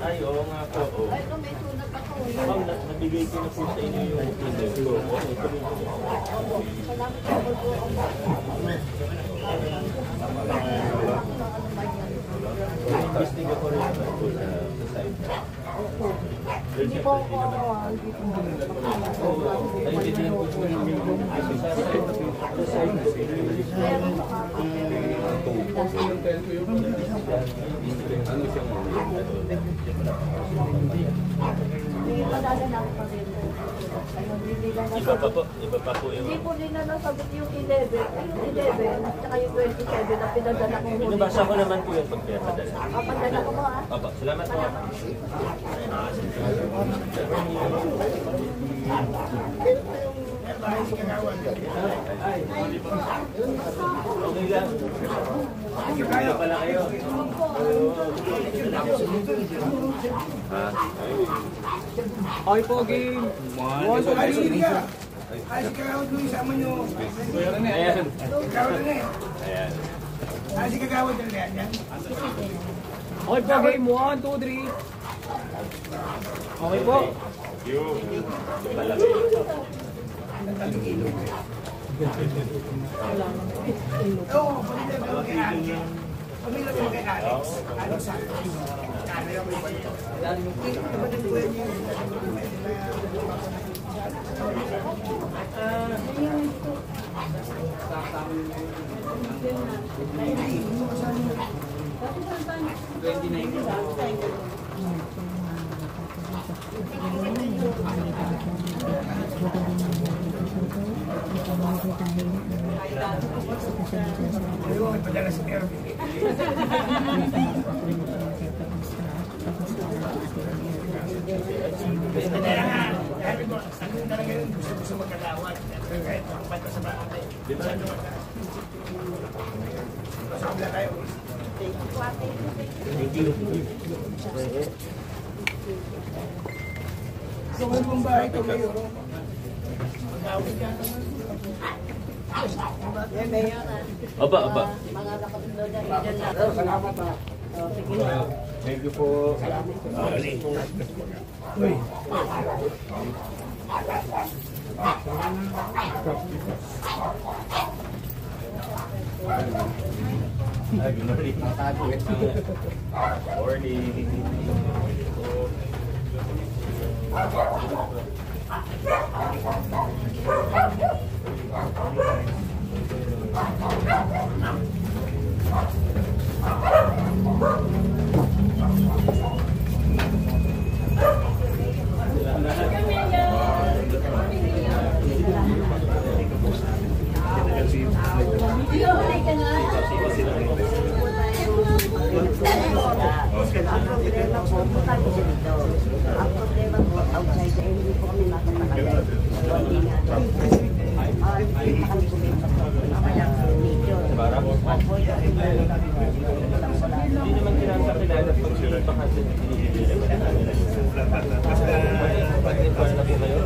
Ay, oo nga po. Ma'am, nabigay ko na po sa inyo yung email ko. Investing ako rin naman po sa site. Hindi po ako ay, hindi din po sa site. Ano siyang iba pa po yung... Hindi po nila nasagot yung 11. Yung 11, tsaka yung 27 na pinadala ko. Nabasa ko naman po yung pagpapadala. Padala ko mo ah. Opo, salamat po. Okay lang. Kaya pala kayo. Okay po, game. One, two, three. Ay, si Kagawad mo isama nyo. Ayan. Kagawad na eh. Ayan. Ay, si Kagawad na yan. Okay po, game. One, two, three. Okay po. Oo, pamilya ko kay Alex. Pamilya ko kay Alex. Alex sa camera mo yung ito. Kapatid ko yun yung ayaw, ipadala si Mervin. Kaya nga, sabi ko, ano talaga yun, gusto magkagawad. Kahit makapanta sa bahay. Sa kabila tayo. So, may pong bahay ito kayo. Magkawin ka naman. Oba, oba. Mga nakatulog na rin na. Salamat ha. Thank you po. Uy. Good morning. Ang problema po, punta ko dito. Ang problema po, outside, eh, hindi po kami makapagkakit. Hindi nga doon. Hindi pa kami kumita po. Kaya medyo. Hindi naman kinakakilala pag sila pa kasi pinigil naman namin. Basta pag-ipon na po kayo.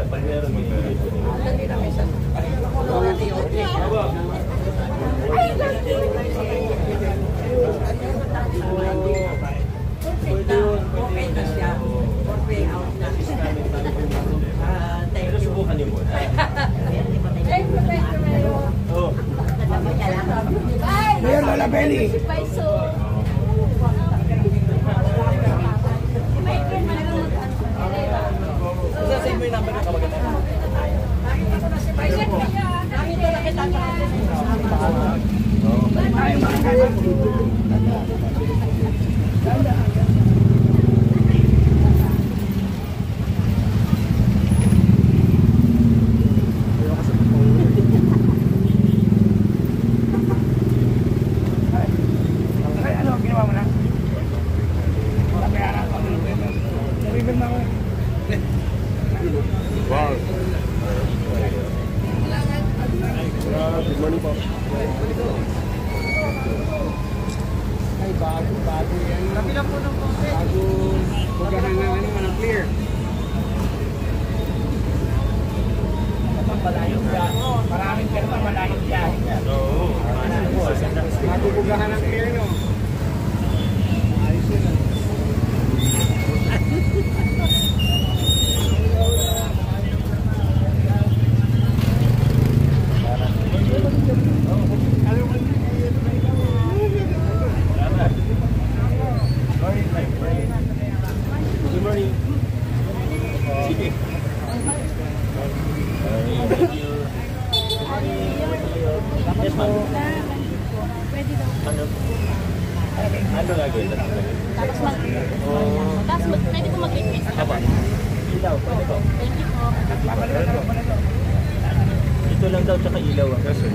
Pag meron Okay na siya. Okay out na. pero subukan niyo muna. Oo. Mayor Lola Belly. may number na tawagan na? Ano, ginawa mo na? Nabayaran ko. Nariban na ako. Wow. Good morning po. Ay, bago yan. Kami lang po ng konti. Bago magahan ng ano, walang clear. Malayo siya. Maraming perma, malayo siya. Oo. Bago bugahan ng clear, no? Ayos yun. Good morning. Sige. Thank you. Yes, ma'am. Ano gagawin? Tapos pwede ko mag-request. Apa? Ilaw, pwede po. Thank you po. Ito lang daw, tsaka ilaw ang kaso.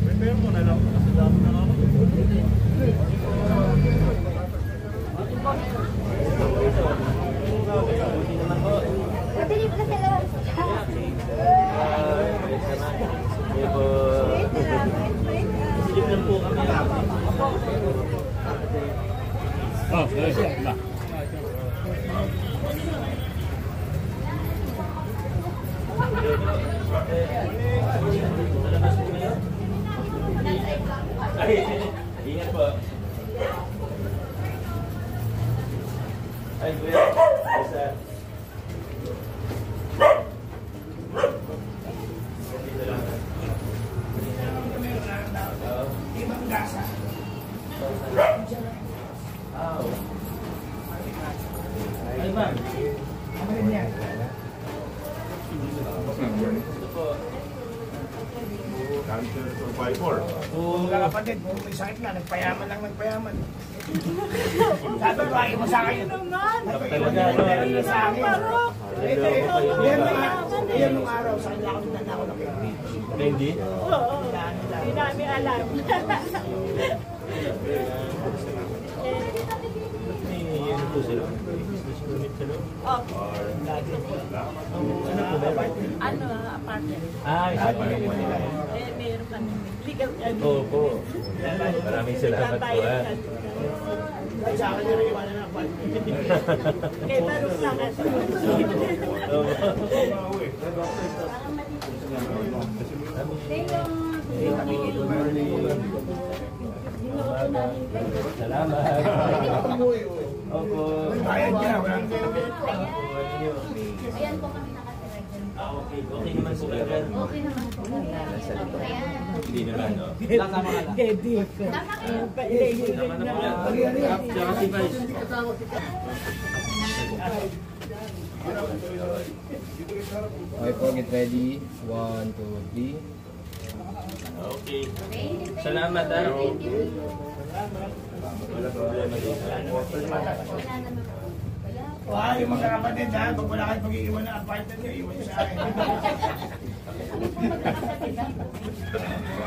Prepare mo na lang. Kasi dami na ako. Buti naman po. Pabili ko na sila. Sige po. Silip lang po kami. Oh, yes. Ay, ingat po. Ay, kuya. Isa. Ibang gasa. Ay, ma'am. Ano rin yan? Ito po. Cancer survivor. Mga kapatid, kung may sakit na, nagpayaman lang nagpayaman. Sabi ko, ay mo sa akin. Talaga, Meron na sa akin. Naloko kayo. Yan nung araw, sa kanya ako tinanako na kayo. Hindi? Hindi namin alam. May ano po sila? Business permit sila? Opo. Ano po ba? Ano, apartment. Ah, isa pa rin po nila. Meron kami. Legal kami. Opo. Maraming salamat po. Sa akin yung iwanan na ako. Kaya parang sa akin. Salamat. Opo. Bayad niya. Ayan po kami nakatira dyan. Okay. Okay naman po kayo. Okay naman po. Ayan. Hindi naman, no? Tama ka lang. Tama kayo. Tama na po yan. Tsaka si Vice. Okay po, get ready. 1, 2, 3. Okay. Salamat, ha? Wala problema dito. Wow, yung mga kapatid ha, pag wala kayo pag-iiwan ng apartment nyo, iwan sa akin.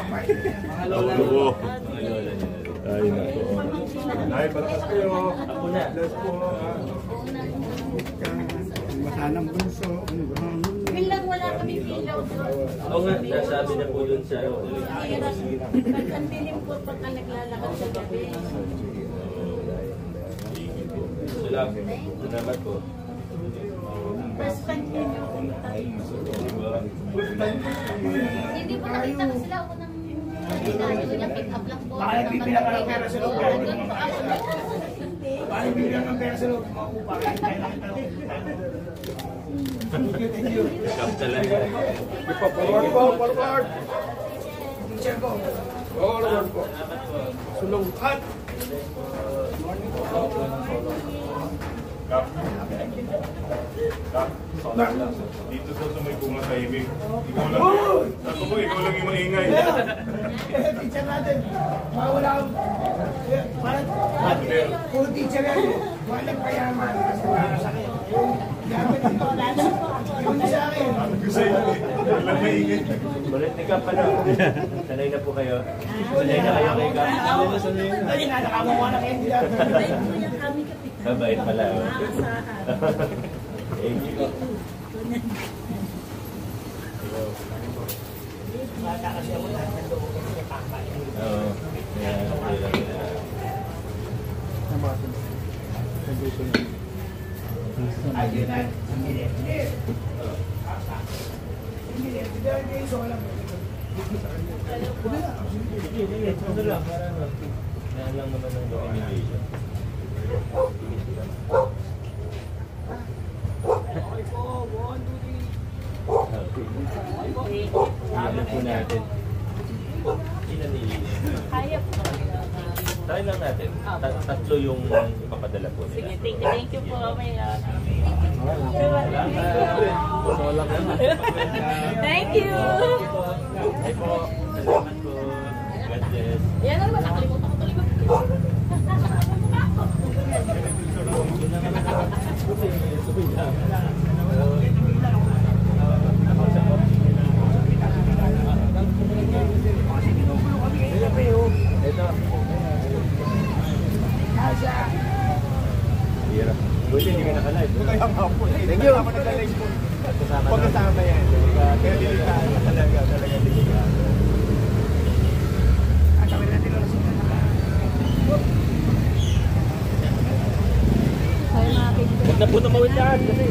Mga lola. Oo. Mga lola niyo. Ay, nako. Ay, malakas kayo. Ako na. Bless po. Masanang bunso, Bilang wala kami bilaw doon. Oo nga, nasabi na po dun sa... Ang dilim po pagka naglalakad sa gabi. Salamat po. First time ko yung Hindi po nakita ko sila ako ng kailangan niya pick up lang po. Bakit bibilang ka ng pera sa loob? Bakit bibilang ng pera sa loob? Makupa ka. Ikaw talaga. Forward po, forward. Teacher ko. Forward po. Salamat po. Sulong cut. Kap. Kap. Dito sa may bunga sa ibig. Ikaw lang. Sabi ko, ikaw lang yung maingay. Teacher natin. Wala akong... Parang... Puro teacher yan. Walang payaman. Kasi para sa akin. Gamit ito. Yung sa akin. Sabi ko sa'yo, walang maingay. Ulit ni Kap ano? Sanay na po kayo. Sanay na kayo kay Kap. Ay, nakakuha na kayo nila. Mabait pala. Thank you. Bata kasi ako lahat ng loob kasi may pangkay. Oo. Yeah, okay lang yan. Ay, yun na. Hindi. So, alam mo. Sige, ito lang. Para ano. Kaya lang naman ang documentation. Ilan po natin. Ilan nililin? Kaya po. Try lang natin. Tatlo yung ipapadala po Sige, nila. thank you po. May Thank you. Ay po. Salamat po. God bless. Yan naman, nakalimutan ko tuloy. Ito. Hirap. Buti hindi ka naka-live. Thank you. Ako nag-live po. Pagkasama yan. Kaya delikado talaga. Talaga delikado. Huwag na po tumawid yan kasi